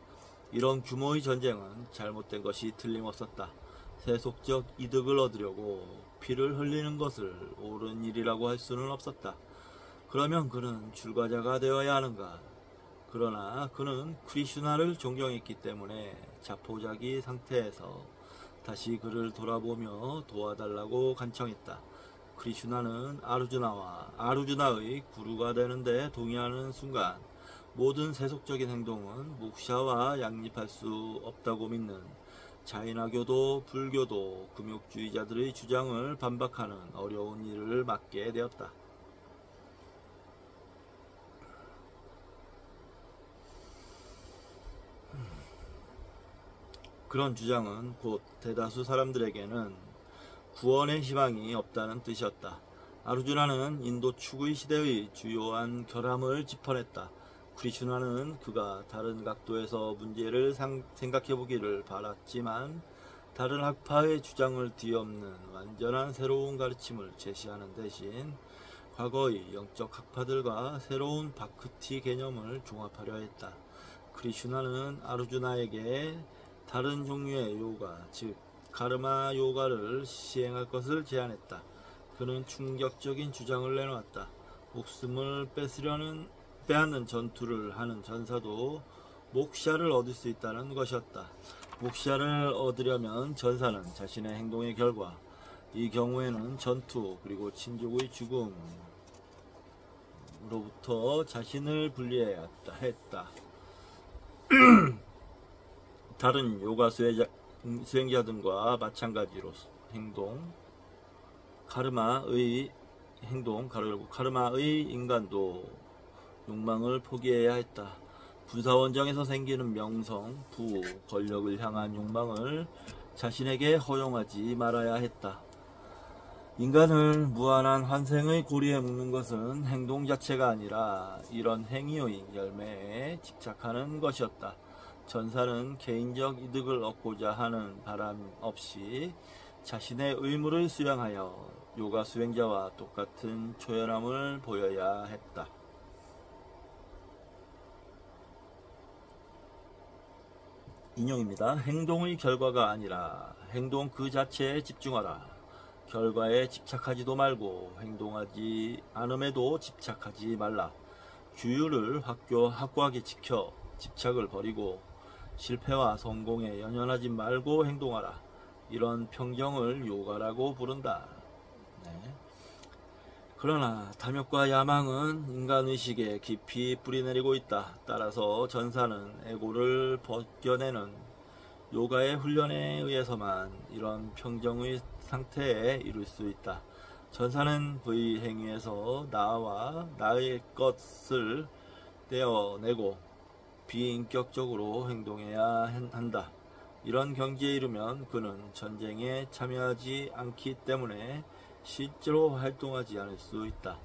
이런 규모의 전쟁은 잘못된 것이 틀림없었다. 세속적 이득을 얻으려고 피를 흘리는 것을 옳은 일이라고 할 수는 없었다. 그러면 그는 출가자가 되어야 하는가? 그러나 그는 크리슈나를 존경했기 때문에 자포자기 상태에서 다시 그를 돌아보며 도와달라고 간청했다. 크리슈나는 아르주나의 구루가 되는데 동의하는 순간 모든 세속적인 행동은 묵샤와 양립할 수 없다고 믿는 자인화교도 불교도 금욕주의자들의 주장을 반박하는 어려운 일을 맡게 되었다. 그런 주장은 곧 대다수 사람들에게는 구원의 희망이 없다는 뜻이었다. 아르주나는 인도 추구의 시대의 주요한 결함을 짚어냈다. 크리슈나는 그가 다른 각도에서 문제를 생각해보기를 바랐지만 다른 학파의 주장을 뒤엎는 완전한 새로운 가르침을 제시하는 대신 과거의 영적 학파들과 새로운 바크티 개념을 종합하려 했다. 크리슈나는 아르주나에게 다른 종류의 요가, 즉 카르마 요가를 시행할 것을 제안했다. 그는 충격적인 주장을 내놓았다. 목숨을 빼앗는 전투를 하는 전사도 목샤를 얻을 수 있다는 것이었다. 목샤를 얻으려면 전사는 자신의 행동의 결과, 이 경우에는 전투 그리고 친족의 죽음으로부터 자신을 분리해야 했다. 다른 요가 수행자들과 마찬가지로 카르마의 인간도 욕망을 포기해야 했다. 부사원정에서 생기는 명성, 부, 권력을 향한 욕망을 자신에게 허용하지 말아야 했다. 인간을 무한한 환생의 고리에 묶는 것은 행동 자체가 아니라 이런 행위의 열매에 집착하는 것이었다. 전사는 개인적 이득을 얻고자 하는 바람 없이 자신의 의무를 수행하여 요가 수행자와 똑같은 초연함을 보여야 했다. 인용입니다. 행동의 결과가 아니라 행동 그 자체에 집중하라. 결과에 집착하지도 말고 행동하지 않음에도 집착하지 말라. 규율을 확고하게 지켜 집착을 버리고 실패와 성공에 연연하지 말고 행동하라. 이런 평정을 요가라고 부른다. 네. 그러나 탐욕과 야망은 인간의식에 깊이 뿌리내리고 있다. 따라서 전사는 에고를 벗겨내는 요가의 훈련에 의해서만 이런 평정의 상태에 이룰 수 있다. 전사는 그의 행위에서 나와 나의 것을 떼어내고 비인격적으로 행동해야 한다. 이런 경지에 이르면 그는 전쟁에 참여하지 않기 때문에 실제로 활동하지 않을 수 있다.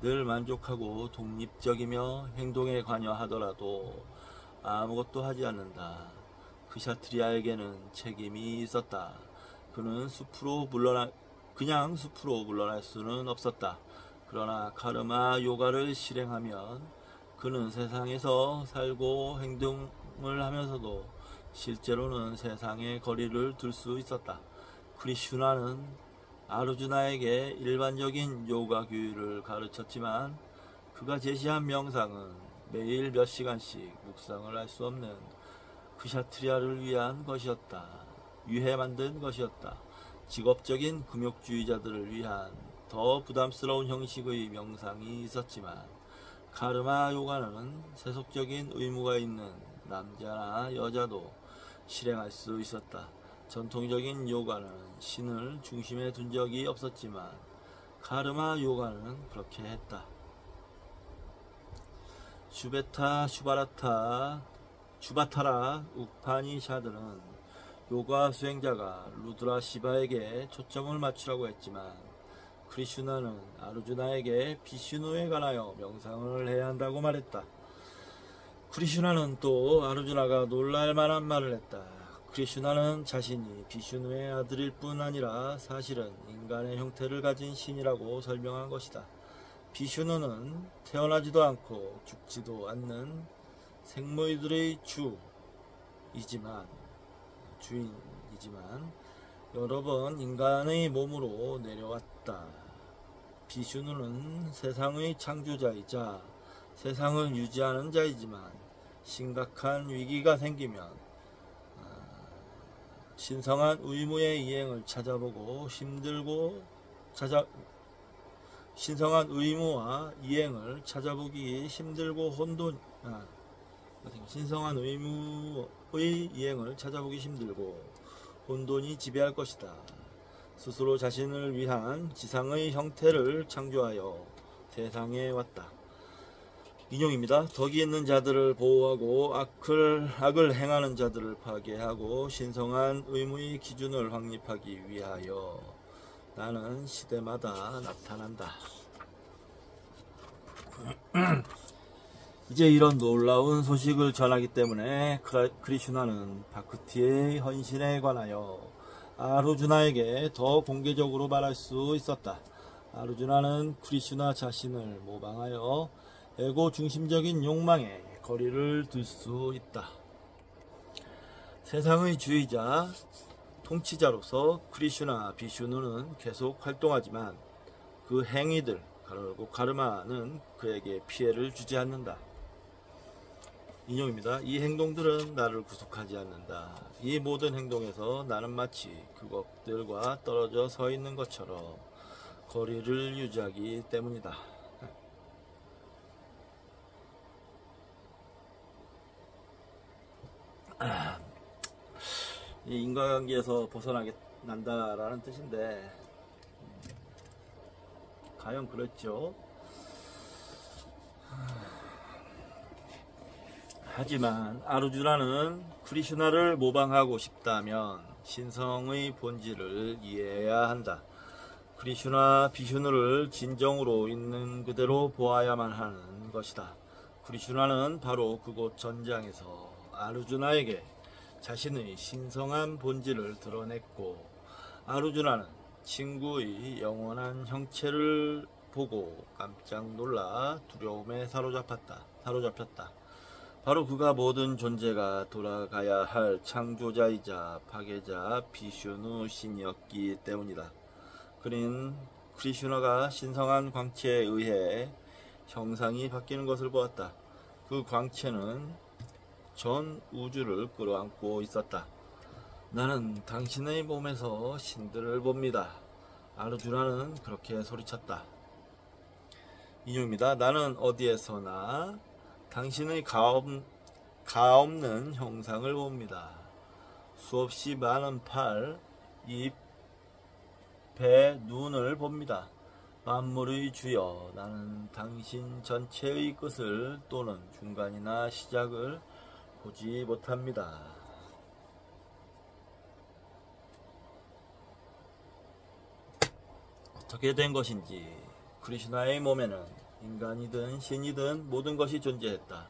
늘 만족하고 독립적이며 행동에 관여하더라도 아무것도 하지 않는다. 크샤트리아에게는 책임이 있었다. 그냥 숲으로 물러날 수는 없었다. 그러나 카르마 요가를 실행하면 그는 세상에서 살고 행동을 하면서도 실제로는 세상에 거리를 둘 수 있었다. 크리슈나는 아르주나에게 일반적인 요가 규율을 가르쳤지만 그가 제시한 명상은 매일 몇 시간씩 묵상을 할 수 없는 크샤트리아를 위해 만든 것이었다. 직업적인 금욕주의자들을 위한 더 부담스러운 형식의 명상이 있었지만 카르마 요가는 세속적인 의무가 있는 남자나 여자도 실행할 수 있었다. 전통적인 요가는 신을 중심에 둔 적이 없었지만 카르마 요가는 그렇게 했다. 슈바타라 우파니샤드는 요가 수행자가 루드라 시바에게 초점을 맞추라고 했지만 크리슈나는 아르주나에게 비슈누에 관하여 명상을 해야 한다고 말했다. 크리슈나는 또 아르주나가 놀랄 만한 말을 했다. 크리슈나는 자신이 비슈누의 아들일 뿐 아니라 사실은 인간의 형태를 가진 신이라고 설명한 것이다. 비슈누는 태어나지도 않고 죽지도 않는 생모이들의 주인이지만 여러 번 인간의 몸으로 내려왔다. 비슈누는 세상의 창조자이자 세상을 유지하는 자이지만 심각한 위기가 생기면 신성한 의무의 이행을 신성한 의무와 이행을 찾아보기 힘들고 신성한 의무의 이행을 찾아보기 힘들고 혼돈이 지배할 것이다. 스스로 자신을 위한 지상의 형태를 창조하여 세상에 왔다. 인용입니다. 덕이 있는 자들을 보호하고 악을 행하는 자들을 파괴하고 신성한 의무의 기준을 확립하기 위하여 나는 시대마다 나타난다. 이제 이런 놀라운 소식을 전하기 때문에 크리슈나는 바크티의 헌신에 관하여 아르주나에게 더 공개적으로 말할 수 있었다. 아르주나는 크리슈나 자신을 모방하여 에고 중심적인 욕망에 거리를 둘 수 있다. 세상의 주의자, 통치자로서 크리슈나 비슈누는 계속 활동하지만 그 행위들, 가르마는 그에게 피해를 주지 않는다. 인용입니다. 이 행동들은 나를 구속하지 않는다. 이 모든 행동에서 나는 마치 그것들과 떨어져 서 있는 것처럼 거리를 유지하기 때문이다. 이 인과관계에서 벗어나겠다라는 뜻인데 과연 그렇죠? 하지만 아르주나는 크리슈나를 모방하고 싶다면 신성의 본질을 이해해야 한다. 크리슈나 비슈누를 진정으로 있는 그대로 보아야만 하는 것이다. 크리슈나는 바로 그곳 전장에서 아르주나에게 자신의 신성한 본질을 드러냈고 아르주나는 친구의 영원한 형체를 보고 깜짝 놀라 두려움에 사로잡혔다. 바로 그가 모든 존재가 돌아가야 할 창조자이자 파괴자 비슈누 신이었기 때문이다. 그는 크리슈나가 신성한 광채에 의해 형상이 바뀌는 것을 보았다. 그 광채는 전 우주를 끌어안고 있었다. 나는 당신의 몸에서 신들을 봅니다. 아르주나는 그렇게 소리쳤다. 인용입니다. 나는 어디에서나 당신의 가없는 형상을 봅니다. 수없이 많은 팔, 입, 배, 눈을 봅니다. 만물의 주여, 나는 당신 전체의 끝을 또는 중간이나 시작을 보지 못합니다. 어떻게 된 것인지 크리슈나의 몸에는 인간이든 신이든 모든 것이 존재했다.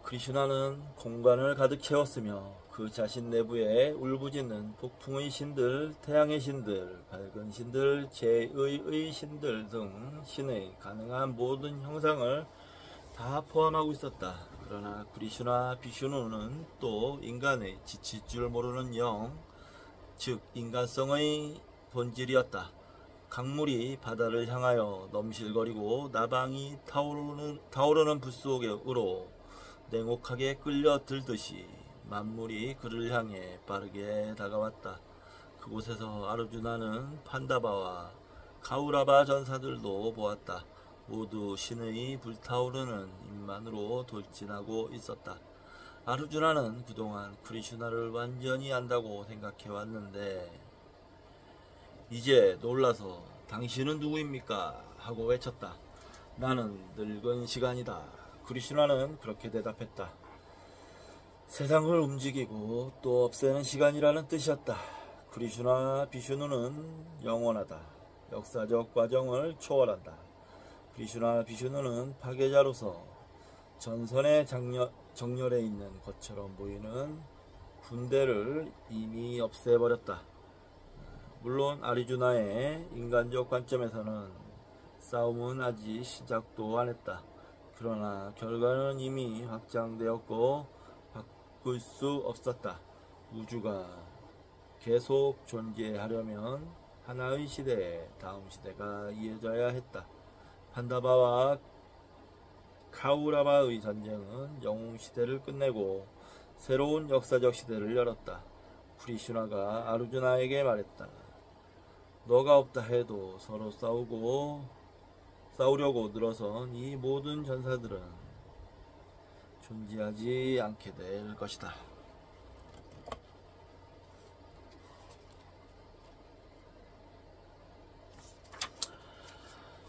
크리슈나는 공간을 가득 채웠으며 그 자신 내부에 울부짖는 폭풍의 신들, 태양의 신들, 밝은 신들, 제의의 신들 등 신의 가능한 모든 형상을 다 포함하고 있었다. 그러나 크리슈나 비슈누는 또 인간의 지칠 줄 모르는 영, 즉 인간성의 본질이었다. 강물이 바다를 향하여 넘실거리고 나방이 타오르는 붓속으로 냉혹하게 끌려들듯이 만물이 그를 향해 빠르게 다가왔다. 그곳에서 아르주나는 판다바와 카우라바 전사들도 보았다. 모두 신의 불타오르는 입만으로 돌진하고 있었다. 아르주나는 그동안 크리슈나를 완전히 안다고 생각해왔는데 이제 놀라서 당신은 누구입니까? 하고 외쳤다. 나는 늙은 시간이다. 크리슈나는 그렇게 대답했다. 세상을 움직이고 또 없애는 시간이라는 뜻이었다. 크리슈나 비슈누는 영원하다. 역사적 과정을 초월한다. 크리슈나 비슈누는 파괴자로서 전선의 정렬에 있는 것처럼 보이는 군대를 이미 없애버렸다. 물론 아리주나의 인간적 관점에서는 싸움은 아직 시작도 안했다. 그러나 결과는 이미 확장되었고 바꿀 수 없었다. 우주가 계속 존재하려면 하나의 시대에 다음 시대가 이어져야 했다. 판다바와 카우라바의 전쟁은 영웅시대를 끝내고 새로운 역사적 시대를 열었다. 크리슈나가 아르주나에게 말했다. 너가 없다 해도 서로 싸우려고 늘어선 이 모든 전사들은 존재하지 않게 될 것이다.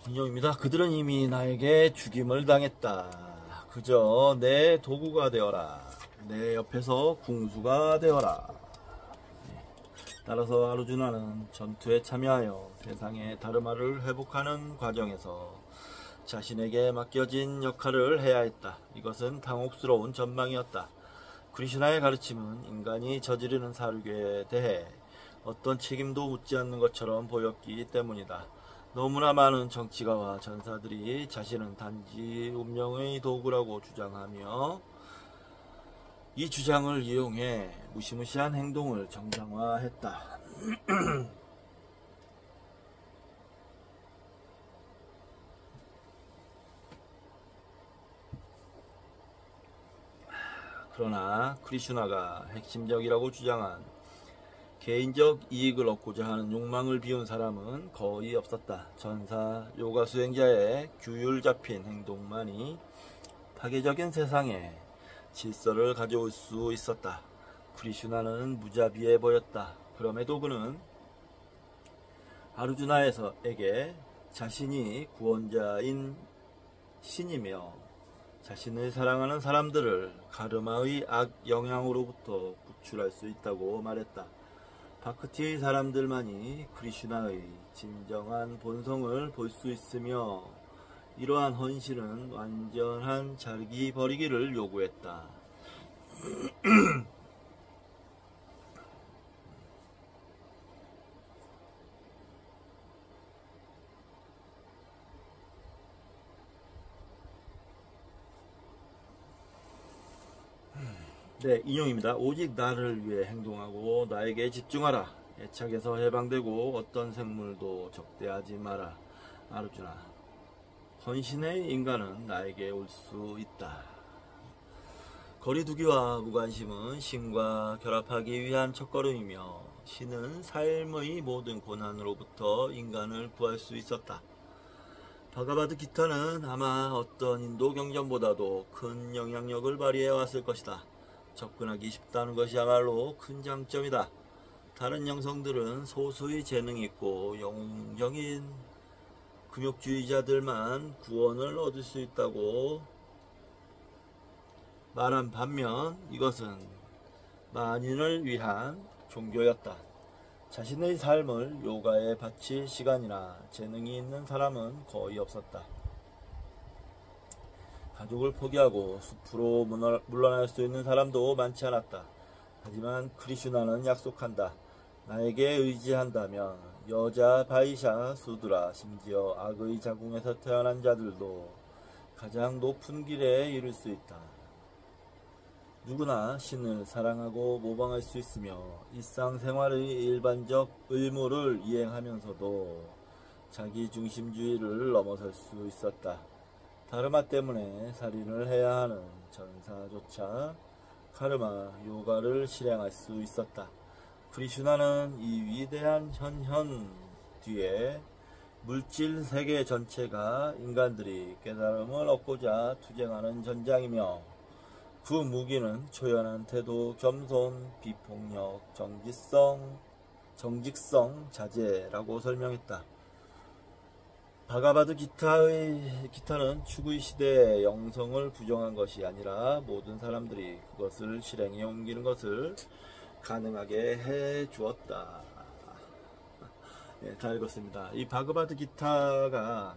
인용입니다. 그들은 이미 나에게 죽임을 당했다. 그저 내 도구가 되어라. 내 옆에서 궁수가 되어라. 따라서 아르주나는 전투에 참여하여 세상의 다르마를 회복하는 과정에서 자신에게 맡겨진 역할을 해야 했다. 이것은 당혹스러운 전망이었다. 크리슈나의 가르침은 인간이 저지르는 사륙에 대해 어떤 책임도 묻지 않는 것처럼 보였기 때문이다. 너무나 많은 정치가와 전사들이 자신은 단지 운명의 도구라고 주장하며 이 주장을 이용해 무시무시한 행동을 정당화했다. 그러나 크리슈나가 핵심적이라고 주장한 개인적 이익을 얻고자 하는 욕망을 비운 사람은 거의 없었다. 전사, 요가 수행자의 규율 잡힌 행동만이 파괴적인 세상에 질서를 가져올 수 있었다. 크리슈나는 무자비해 보였다. 그럼에도 그는 아르주나에게 자신이 구원자인 신이며 자신을 사랑하는 사람들을 가르마의 악 영향으로부터 구출할 수 있다고 말했다. 바크티의 사람들만이 크리슈나의 진정한 본성을 볼 수 있으며 이러한 헌신은 완전한 자기 버리기를 요구했다. 네, 인용입니다. 오직 나를 위해 행동하고 나에게 집중하라. 애착에서 해방되고 어떤 생물도 적대하지 마라. 아르주나, 헌신의 인간은 나에게 올 수 있다. 거리두기와 무관심은 신과 결합하기 위한 첫걸음이며 신은 삶의 모든 고난으로부터 인간을 구할 수 있었다. 바가바드 기타는 아마 어떤 인도 경전보다도 큰 영향력을 발휘해 왔을 것이다. 접근하기 쉽다는 것이야말로 큰 장점이다. 다른 영성들은 소수의 재능이 있고 영웅적인 금욕주의자들만 구원을 얻을 수 있다고 말한 반면 이것은 만인을 위한 종교였다. 자신의 삶을 요가에 바칠 시간이나 재능이 있는 사람은 거의 없었다. 가족을 포기하고 숲으로 물러날 수 있는 사람도 많지 않았다. 하지만 크리슈나는 약속한다. 나에게 의지한다면 여자 바이샤 수드라 심지어 악의 자궁에서 태어난 자들도 가장 높은 길에 이를 수 있다. 누구나 신을 사랑하고 모방할 수 있으며 일상생활의 일반적 의무를 이행하면서도 자기중심주의를 넘어설 수 있었다. 다르마 때문에 살인을 해야 하는 전사조차 카르마 요가를 실행할 수 있었다. 크리슈나는 이 위대한 현현 뒤에 물질 세계 전체가 인간들이 깨달음을 얻고자 투쟁하는 전장이며 그 무기는 초연한 태도, 겸손, 비폭력, 정직성, 자제라고 설명했다. 바가바드 기타는 추구의 시대의 영성을 부정한 것이 아니라 모든 사람들이 그것을 실행에 옮기는 것을 가능하게 해 주었다. 네, 다 읽었습니다. 이 바가바드 기타가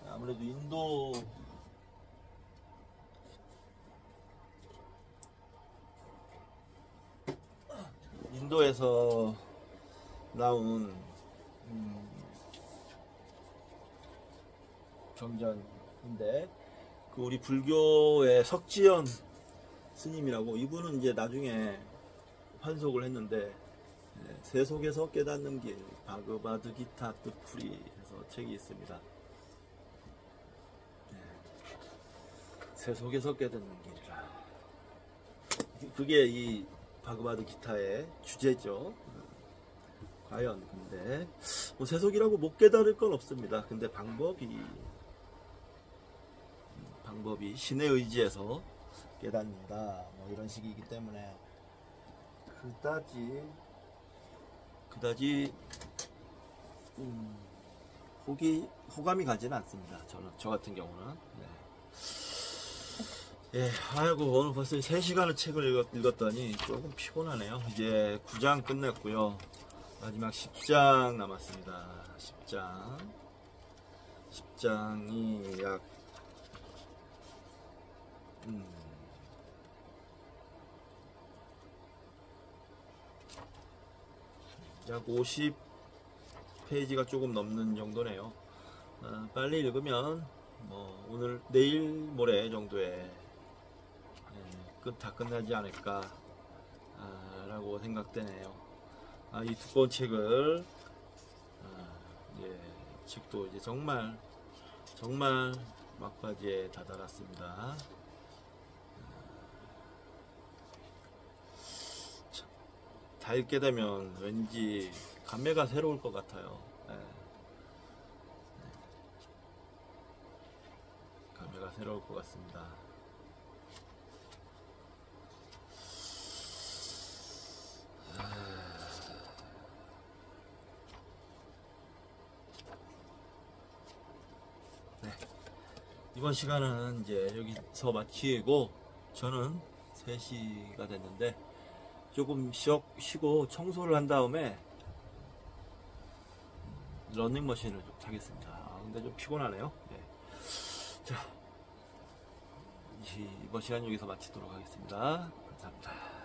아무래도 인도에서 나온 경전인데 그 우리 불교의 석지연 스님이라고 이분은 이제 나중에 환속을 했는데 세속에서 깨닫는 길 바그바드 기타 뜻풀이 해서 책이 있습니다. 세속에서 깨닫는 길이라 그게 이 바그바드 기타의 주제죠. 과연 근데 뭐 세속이라고 못 깨달을 건 없습니다. 근데 방법이 방법이 신의 의지에서 깨닫는다, 뭐 이런 식이기 때문에 그다지 호감이 가지는 않습니다. 저 같은 경우는. 네. 예, 아이고, 오늘 벌써 3시간을 책을 읽었더니 조금 피곤하네요. 이제 9장 끝냈고요. 마지막 10장 남았습니다. 10장이 약 50페이지가 조금 넘는 정도네요. 빨리 읽으면 뭐 오늘 내일 모레 정도에 다 끝나지 않을까 라고 생각되네요. 이 두꺼운 책을 책도 이제 정말 막바지에 다다랐습니다. 다 읽게 되면 왠지 감회가 새로울 것 같아요. 감회가 새로울 것 같습니다. 네. 이번 시간은 이제 여기서 마치고 저는 3시가 됐는데 조금 쉬고 청소를 한 다음에 러닝머신을 좀 타겠습니다. 근데 좀 피곤하네요. 네. 자, 이번 시간 여기서 마치도록 하겠습니다. 감사합니다.